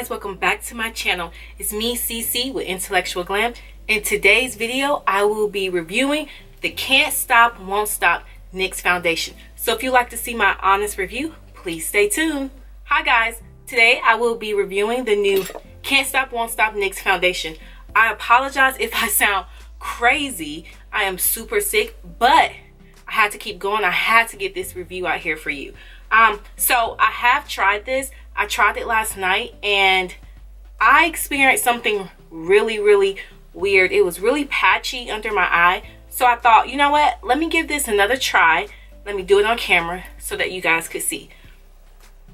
guys, welcome back to my channel. It's me, CC, with Intellectual Glam. In today's video, I will be reviewing the Can't Stop, Won't Stop NYX foundation. So if you'd like to see my honest review, please stay tuned. Hi guys, today I will be reviewing the new Can't Stop, Won't Stop NYX foundation. I apologize if I sound crazy. I am super sick, but I had to keep going. I had to get this review out here for you. So I have tried this. I tried it last night and I experienced something really weird. It was really patchy under my eye. So I thought, you know what? Let me give this another try. Let me do it on camera so that you guys could see.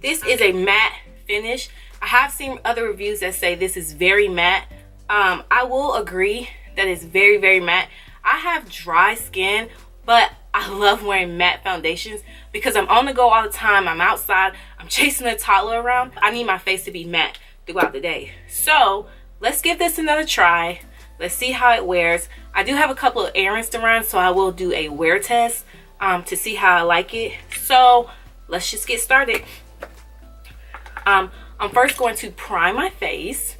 This is a matte finish. I have seen other reviews that say this is very matte. I will agree that it's very matte. I have dry skin, but I love wearing matte foundations because I'm on the go all the time. I'm outside. I'm chasing a toddler around. I need my face to be matte throughout the day. So let's give this another try. Let's see how it wears. I do have a couple of errands to run, so I will do a wear test to see how I like it. So let's just get started. I'm first going to prime my face,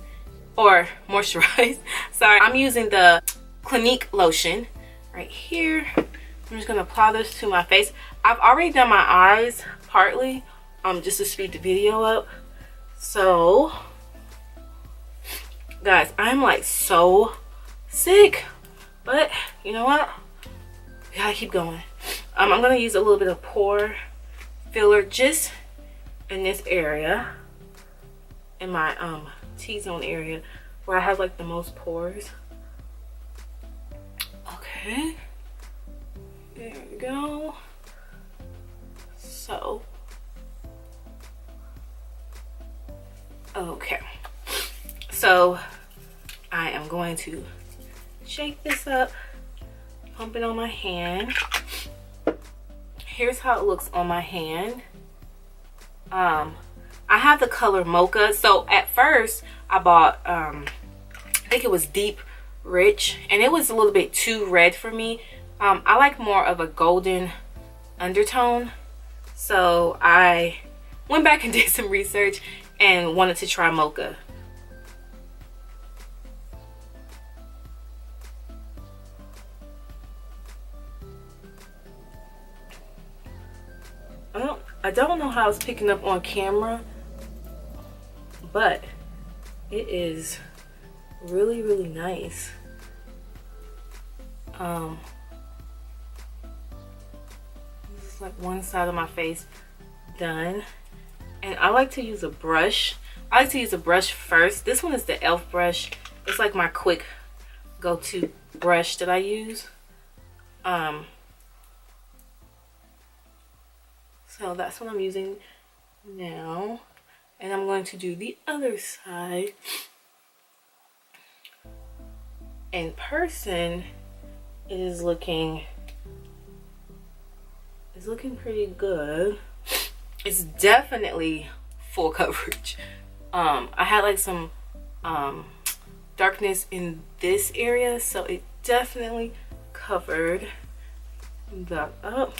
or moisturize. Sorry, I'm using the Clinique lotion right here. I'm just gonna apply this to my face. I've already done my eyes partly, just to speed the video up. So, guys, I'm like so sick, but you know what? We gotta keep going. I'm gonna use a little bit of pore filler just in this area, in my T-zone area where I have like the most pores. Okay. There we go. So, okay. So, I am going to shake this up, pump it on my hand. Here's how it looks on my hand. I have the color Mocha. So, at first, I bought, I think it was Deep Rich, and it was a little bit too red for me. I like more of a golden undertone, so I went back and did some research and wanted to try Mocha. I don't know how it's picking up on camera, but it is really nice. This is like one side of my face done, and I like to use a brush. I like to use a brush first. This one is the e.l.f. brush. It's like my quick go-to brush that I use. So that's what I'm using now, and I'm going to do the other side. In person, it is looking pretty good. It's definitely full coverage. I had like some darkness in this area, so it definitely covered that up.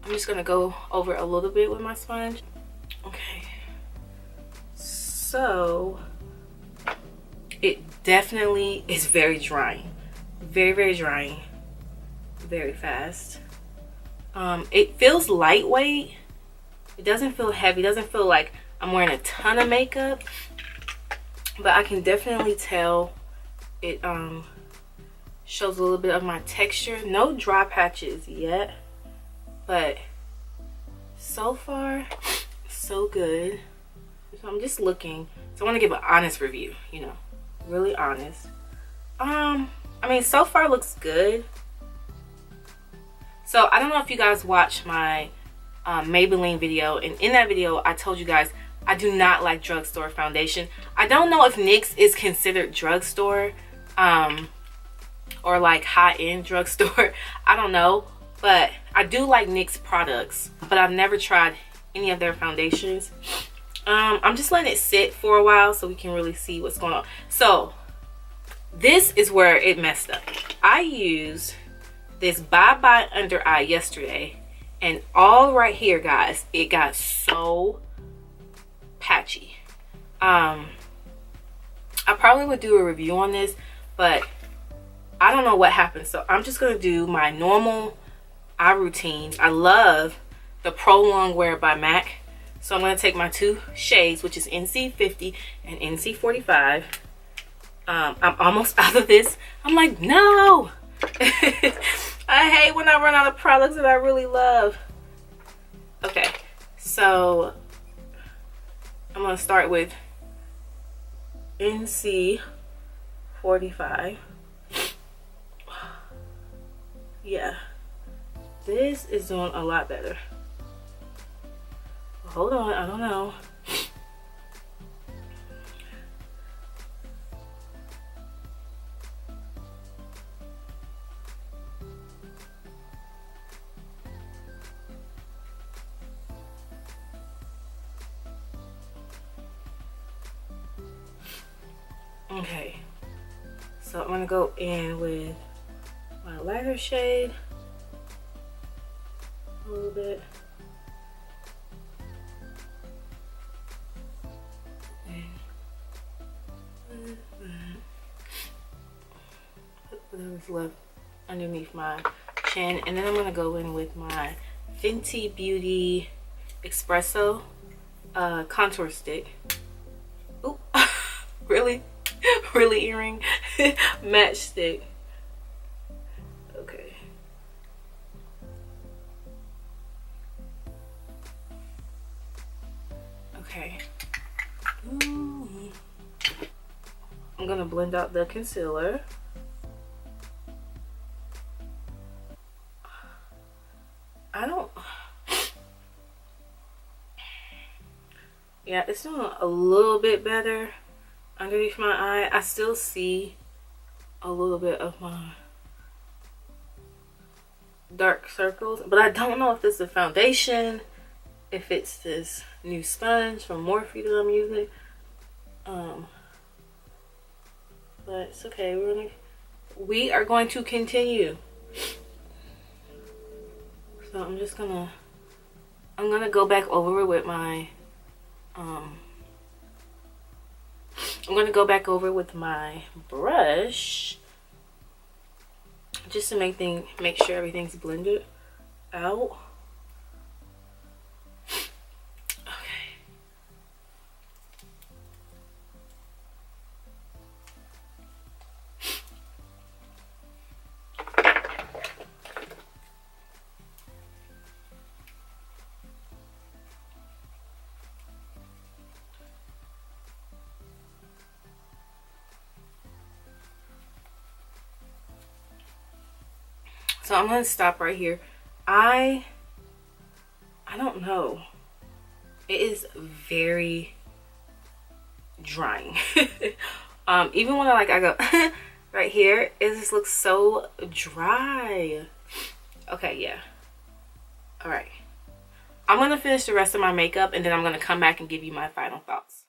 I'm just gonna go over a little bit with my sponge. Okay. So it definitely is very drying, very drying, very fast. It feels lightweight. It doesn't feel heavy. It doesn't feel like I'm wearing a ton of makeup, but I can definitely tell it shows a little bit of my texture. No dry patches yet, but so far so good. So I'm just looking. So I want to give an honest review, you know, really honest. I mean, so far looks good. So I don't know if you guys watched my Maybelline video, and in that video I told you guys I do not like drugstore foundation. I don't know if NYX is considered drugstore or like high-end drugstore. I don't know, but I do like NYX products, but I've never tried any of their foundations. I'm just letting it sit for a while so we can really see what's going on. So this is where it messed up. I used this Bye Bye Under Eye yesterday, And all right here, guys, it got so patchy. I probably would do a review on this, but I don't know what happened. So I'm just gonna do my normal eye routine. I love the Pro Long Wear by MAC. So I'm gonna take my two shades, which is NC50 and NC45. I'm almost out of this. I'm like, no. I hate when I run out of products that I really love. Okay, so I'm gonna start with NC45. Yeah, this is doing a lot better. Hold on, I don't know. Okay, so I'm gonna go in with my lighter shade a little bit. Put whatever's left underneath my chin, and then I'm gonna go in with my Fenty Beauty Espresso contour stick. Oop, really? Really earring matchstick. Okay. Okay. Ooh. I'm gonna blend out the concealer. Yeah, it's doing a little bit better underneath my eye. I still see a little bit of my dark circles, but I don't know if this is a foundation, if it's this new sponge from Morphe that I'm using. But it's okay. We are going to continue. So I'm gonna go back over it with my I'm gonna go back over with my brush just to make sure everything's blended out. So I'm gonna stop right here. I don't know. It is very drying. Even when I go right here, it just looks so dry. Okay, yeah. All right. I'm gonna finish the rest of my makeup and then I'm gonna come back and give you my final thoughts.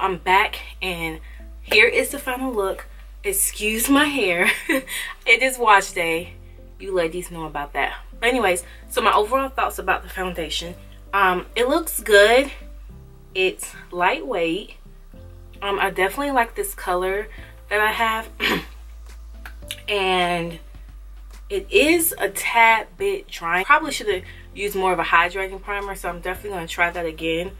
I'm back and here is the final look. Excuse my hair. It is wash day. You ladies know about that. But anyways, so my overall thoughts about the foundation. It looks good. It's lightweight. I definitely like this color that I have. And it is a tad bit dry. Probably should have used more of a hydrating primer, so I'm definitely going to try that again.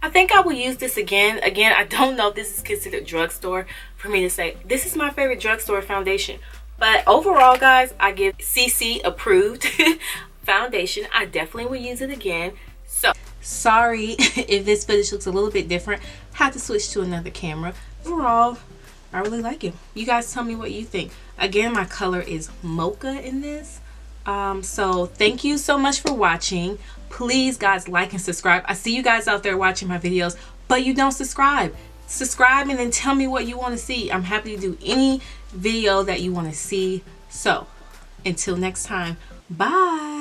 I think I will use this again. I don't know if this is considered drugstore for me to say this is my favorite drugstore foundation, but overall, guys, I give CC approved foundation. I definitely will use it again. So sorry if this footage looks a little bit different. Had to switch to another camera. Overall, I really like it. You guys tell me what you think. Again, my color is mocha in this. So thank you so much for watching. Please, guys, like and subscribe. I see you guys out there watching my videos, but you don't subscribe. Subscribe and then tell me what you want to see. I'm happy to do any video that you want to see. So until next time, bye.